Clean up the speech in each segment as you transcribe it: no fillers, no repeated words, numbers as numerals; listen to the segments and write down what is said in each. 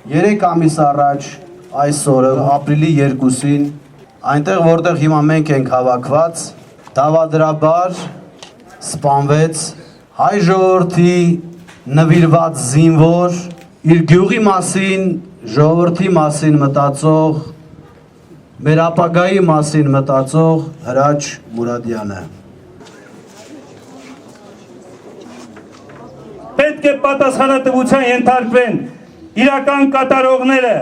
3 ամիս առաջ այսօրը ապրիլի 2-ին այնտեղ որտեղ հիմա մենք ենք հավաքված դավադրաբար սպանվեց հայ ժողովրդի նվիրված զինվոր իր գյուղի մասին ժողովրդի մասին մտածող մեր ապագայի մասին մտածող Հրաչ Մուրադյանը պետք է պատասխանատվության ենթարկվեն իրական կատարողները,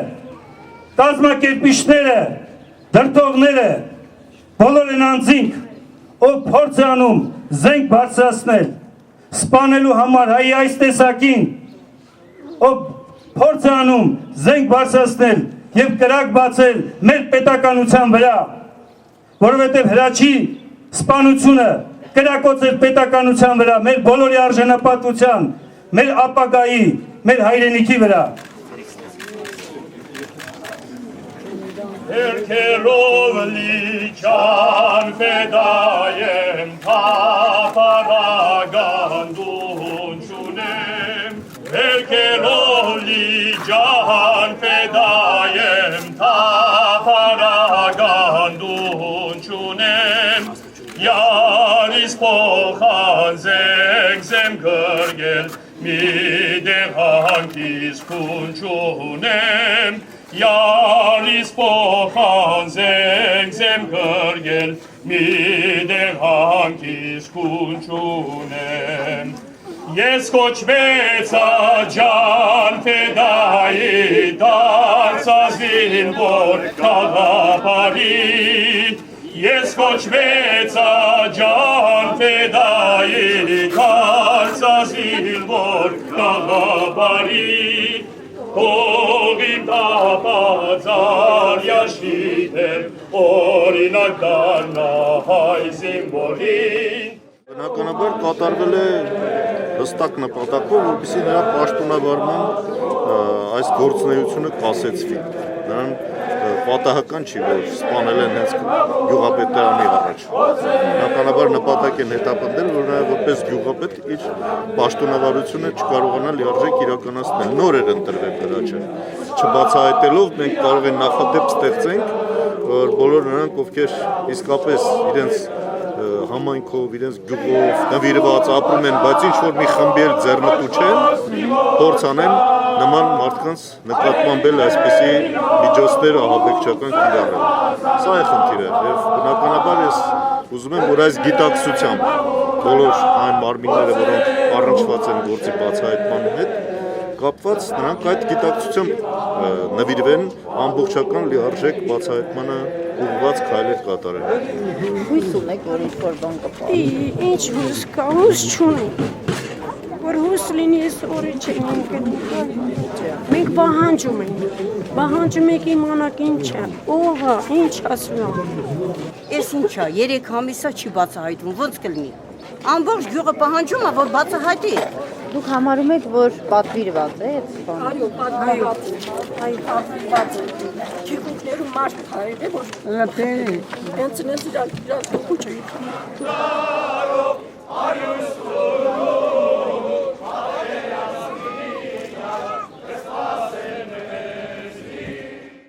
կազմակերպիչները, դրդողները, բոլոր են անձինք, ով փորձ է անում զենք բարձրացնել, սպանելու համար հայի այս տեսակին, ով փորձ է անում զենք բարձրացնել և կրակ բացել մեր պետականության վրա, որովհետև Հրաչի սպանությունը կրակոծել պետականության վրա, մեր բոլորի արժանապատվության, մեր ապագայի, մեր հայրենիքի վրա։ Երկելով լիճան ֆեդայեմ թափարագանդուն չունեմ Երկելով լիճան ֆեդայեմ թափարագանդուն չունեմ Յարիս փոխանցեք զեմ գրգել մի դեղ հանքիս քուն չունեմ Յարիս փոխանցեք զեմ գրգել մի դեղ հանքիս քուն չունեմ Ես կոչվեցա ջան ֆեդայի դարձա զինվոր խաղապարի Ես կոչվեցա ջան ֆեդայի դարձա զինվոր խաղապարի Հողիմ տապածար յաշիտեր օրինակ դառնա հայ զինվորին Բնականաբար կատարվել է հստակ նպատակով, որպեսզի նրա պաշտոնավարման այս գործունեությունը կասեցվի։ Նրան պատահական չի, որ սպանել են հենց գյուղապետարանի առաջ։ Բնականաբար նպատակ են հետապնդել, որ նա որպես գյուղապետ իր պաշտոնավարությունը չկարողանա լիարժեք իրականացնել։ Նոր էր ընտրվել Հրաչը։ Չբացահայտելով մենք կարող ենք նախադեպ ստեղծենք, որ բոլոր նրանք, ովքեր իսկապես իրենց համայնքով, իրենց գյուղով նվիրված ապրում են, բայց ինչ-որ մի խմբի էլ ձեռնտու չեն, փորձ անեն նման մարդկանց նկատմամբ էլ այսպիսի միջոցներ ահաբեկչական կիրառել։ Սա է խնդիրը, և բնականաբար ես ուզում եմ, որ այս գիտակցությամբ բոլոր այն մարմինները, որոնք առնչված են գործի բացահայտման հետ, կապված նրանք այդ գիտակցությամբ նվիրվեն ամբողջական լիարժեք բացահայտմանը ուղղված քայլեր կատարեն։ Հույս ունեք, որ ինչ-որ բան կպահի։ Ինչ հույս կա, հույս չունի։ Որ հույս լինի, ես օրը չենք գտնում։ Մենք պահանջում ենք իմանանք ինչ է, ով է, ինչ ասում։ Էս ինչ է, 3 ամիսա չի բացահայտվում, ոնց կլինի։ Ամբողջ գյուղը պահանջում է, որ բացահայտի։ Դուք համարում եք, որ պատվիրված է այդ բանը։ Այո, պատվիրված է։ Չիկունքներում մարդ հայր է, որ հենց իրար քուչ է։